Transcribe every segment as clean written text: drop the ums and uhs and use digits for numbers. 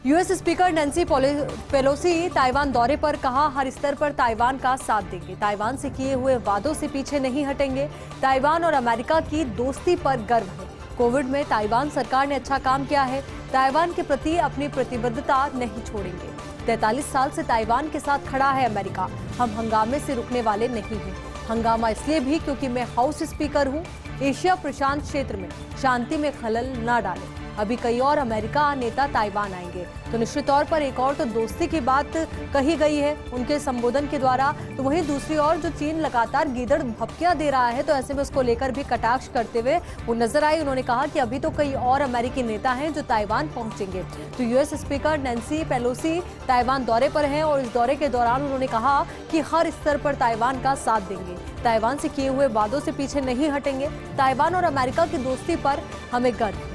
US speaker Nancy Pelosi Taiwan दौरे पर कहा, हर स्तर पर ताइवान का साथ देंगे। ताइवान से किए हुए वादों से पीछे नहीं हटेंगे। ताइवान और अमेरिका की दोस्ती पर गर्व है। कोविड में ताइवान सरकार ने अच्छा काम किया है। ताइवान के प्रति अपनी प्रतिबद्धता नहीं छोड़ेंगे। 43 साल से ताइवान के साथ खड़ा है अमेरिका। हम हंगामे से रुकने वाले नहीं हैं। हंगामा इसलिए भी क्योंकि मैं हाउस स्पीकर हूँ। एशिया प्रशांत क्षेत्र में शांति में खलल न डालें। अभी कई और अमेरिका नेता ताइवान आएंगे तो निश्चित तौर पर एक और तो दोस्ती की बात कही गई है उनके संबोधन के द्वारा, तो वहीं दूसरी ओर जो चीन लगातार गीदड़ भपकियां दे रहा है तो ऐसे में उसको लेकर भी कटाक्ष करते हुए वो नजर आई। उन्होंने कहा कि अभी तो कई और अमेरिकी नेता हैं जो ताइवान पहुंचेंगे। तो US speaker Nancy Pelosi Taiwan दौरे पर हैं और इस दौरे के दौरान उन्होंने कहा कि हर स्तर पर ताइवान का साथ देंगे। ताइवान से किए हुए वादों से पीछे नहीं हटेंगे। ताइवान और अमेरिका की दोस्ती पर हमें गर्व है।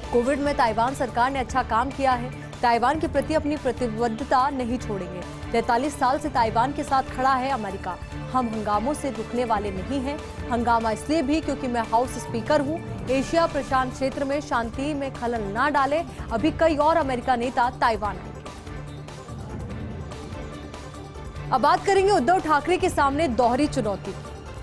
कोविड में ताइवान सरकार ने अच्छा काम किया है। ताइवान के प्रति अपनी प्रतिबद्धता नहीं छोड़ेंगे। 43 साल से ताइवान के साथ खड़ा है अमेरिका। हम हंगामों से रुकने वाले नहीं हैं। हंगामा इसलिए भी क्योंकि मैं हाउस स्पीकर हूं। एशिया प्रशांत क्षेत्र में शांति में खलल ना डाले। अभी कई और अमेरिका नेता ताइवान आएंगे। अब बात करेंगे उद्धव ठाकरे के सामने दोहरी चुनौती।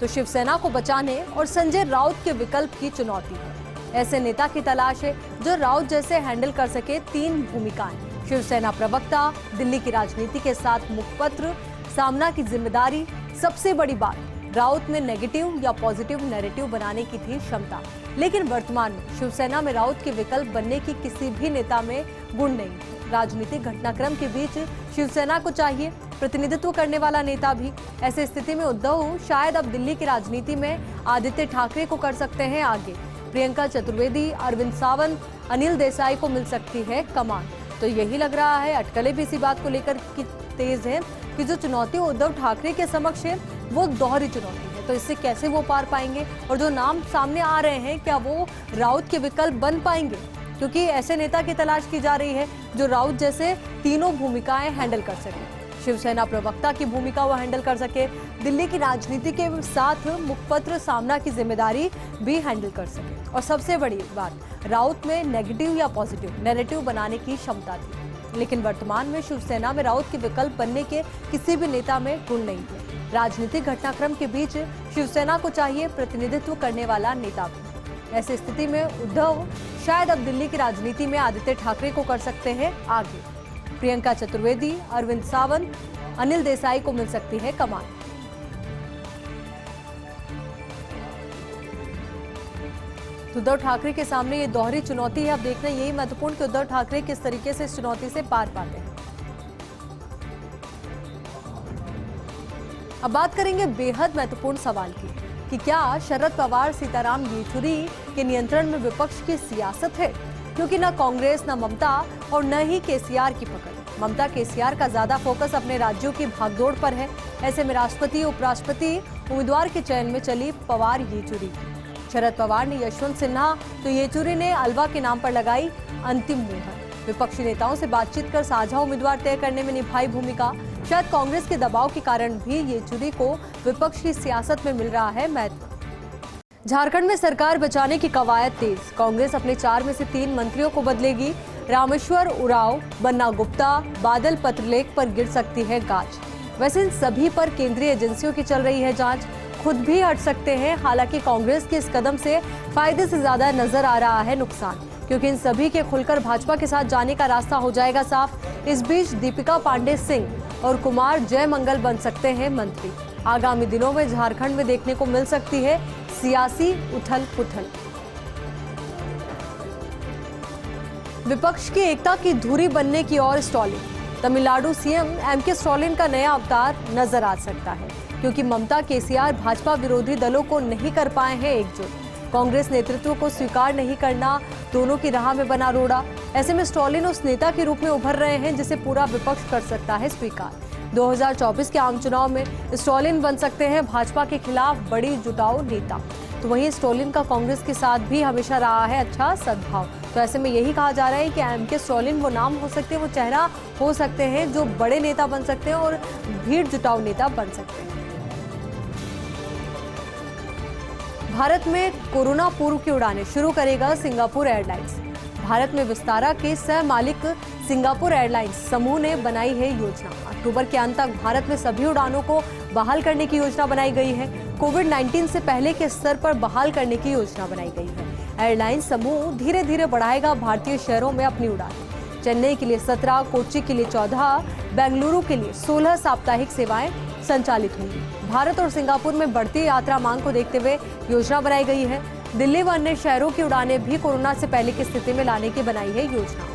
तो शिवसेना को बचाने और संजय राउत के विकल्प की चुनौती है। ऐसे नेता की तलाश है जो राउत जैसे हैंडल कर सके 3 भूमिकाएं। शिवसेना प्रवक्ता, दिल्ली की राजनीति के साथ मुखपत्र, सामना की जिम्मेदारी। सबसे बड़ी बात, राउत में नेगेटिव या पॉजिटिव नैरेटिव बनाने की थी क्षमता, लेकिन वर्तमान में शिवसेना में राउत के विकल्प बनने की किसी भी नेता में गुण नहीं। राजनीतिक घटनाक्रम के बीच शिवसेना को चाहिए प्रतिनिधित्व करने वाला नेता भी। ऐसी स्थिति में उद्धव शायद अब दिल्ली की राजनीति में आदित्य ठाकरे को कर सकते हैं आगे। प्रियंका चतुर्वेदी, अरविंद सावंत, अनिल देसाई को मिल सकती है कमान। तो यही लग रहा है, अटकलें भी इसी बात को लेकर की तेज है कि जो चुनौती उद्धव ठाकरे के समक्ष है वो दोहरी चुनौती है। तो इससे कैसे वो पार पाएंगे और जो नाम सामने आ रहे हैं क्या वो राउत के विकल्प बन पाएंगे, क्योंकि ऐसे नेता की तलाश की जा रही है जो राउत जैसे तीनों भूमिकाएं हैंडल कर सके। शिवसेना प्रवक्ता की भूमिका वो हैंडल कर सके, दिल्ली की राजनीति के साथ मुखपत्र, सामना की जिम्मेदारी भी हैंडल कर सके, और सबसे बड़ी बात, राउत में नेगेटिव या पॉजिटिव नैरेटिव बनाने की क्षमता थी। लेकिन वर्तमान में शिवसेना में राउत के विकल्प बनने के किसी भी नेता में गुण नहीं थे। राजनीतिक घटनाक्रम के बीच शिवसेना को चाहिए प्रतिनिधित्व करने वाला नेता भी। ऐसी स्थिति में उद्धव शायद अब दिल्ली की राजनीति में आदित्य ठाकरे को कर सकते हैं आगे। प्रियंका चतुर्वेदी, अरविंद सावंत, अनिल देसाई को मिल सकती है कमान। उद्धव ठाकरे के सामने ये दोहरी चुनौती है। अब देखना यही महत्वपूर्ण कि उद्धव ठाकरे किस तरीके से इस चुनौती से पार पाते हैं। अब बात करेंगे बेहद महत्वपूर्ण सवाल की कि क्या शरद पवार सीताराम येचुरी के नियंत्रण में विपक्ष की सियासत है, क्योंकि न कांग्रेस, न ममता और न ही केसीआर की पकड़। ममता केसीआर का ज्यादा फोकस अपने राज्यों की भागदौड़ पर है। ऐसे में राष्ट्रपति, उपराष्ट्रपति उम्मीदवार के चयन में चली पवार येचुरी की। शरद पवार ने यशवंत सिन्हा तो येचुरी ने अलवा के नाम पर लगाई अंतिम मुहर। विपक्षी नेताओं से बातचीत कर साझा उम्मीदवार तय करने में निभाई भूमिका। शायद कांग्रेस के दबाव के कारण भी येचुरी को विपक्ष की सियासत में मिल रहा है महत्व। झारखंड में सरकार बचाने की कवायद तेज। कांग्रेस अपने 4 में से 3 मंत्रियों को बदलेगी। रामेश्वर उरांव, बन्ना गुप्ता, बादल पत्रलेख पर गिर सकती है गाज। वैसे इन सभी पर केंद्रीय एजेंसियों की चल रही है जांच। खुद भी हट सकते हैं। हालांकि कांग्रेस के इस कदम से फायदे से ज्यादा नजर आ रहा है नुकसान, क्योंकि इन सभी के खुलकर भाजपा के साथ जाने का रास्ता हो जाएगा साफ। इस बीच दीपिका पांडे सिंह और कुमार जयमंगल बन सकते हैं मंत्री। आगामी दिनों में झारखंड में देखने को मिल सकती है सियासी उथल पुथल। विपक्ष की एकता की धुरी बनने की ओर स्टॉलिन। तमिलनाडु सीएम एमके स्टॉलिन का नया अवतार नजर आ सकता है, क्योंकि ममता, केसीआर भाजपा विरोधी दलों को नहीं कर पाए हैं एकजुट। कांग्रेस नेतृत्व को स्वीकार नहीं करना दोनों की राह में बना रोड़ा। ऐसे में स्टॉलिन उस नेता के रूप में उभर रहे हैं जिसे पूरा विपक्ष कर सकता है स्वीकार। 2024 के आम चुनाव में स्टॉलिन बन सकते हैं भाजपा के खिलाफ बड़ी जुटाऊ नेता। तो वहीं स्टॉलिन का कांग्रेस के साथ भी हमेशा रहा है अच्छा सद्भाव। तो ऐसे में यही कहा जा रहा है कि एमके स्टॉलिन वो नाम हो सकते हैं, वो चेहरा हो सकते हैं जो बड़े नेता बन सकते हैं और भीड़ जुटाऊ नेता बन सकते हैं। भारत में कोरोना पूर्व की उड़ानें शुरू करेगा सिंगापुर एयरलाइंस। भारत में विस्तारा के सह मालिक सिंगापुर एयरलाइंस समूह ने बनाई है योजना। अक्टूबर के अंत तक भारत में सभी उड़ानों को बहाल करने की योजना बनाई गई है। कोविड-19 से पहले के स्तर पर बहाल करने की योजना बनाई गई है। एयरलाइंस समूह धीरे धीरे बढ़ाएगा भारतीय शहरों में अपनी उड़ानें। चेन्नई के लिए 17, कोच्चि के लिए 14, बेंगलुरु के लिए 16 साप्ताहिक सेवाएं संचालित होंगी। भारत और सिंगापुर में बढ़ती यात्रा मांग को देखते हुए योजना बनाई गई है। दिल्ली व अन्य शहरों की उड़ानें भी कोरोना से पहले की स्थिति में लाने की बनाई है योजना।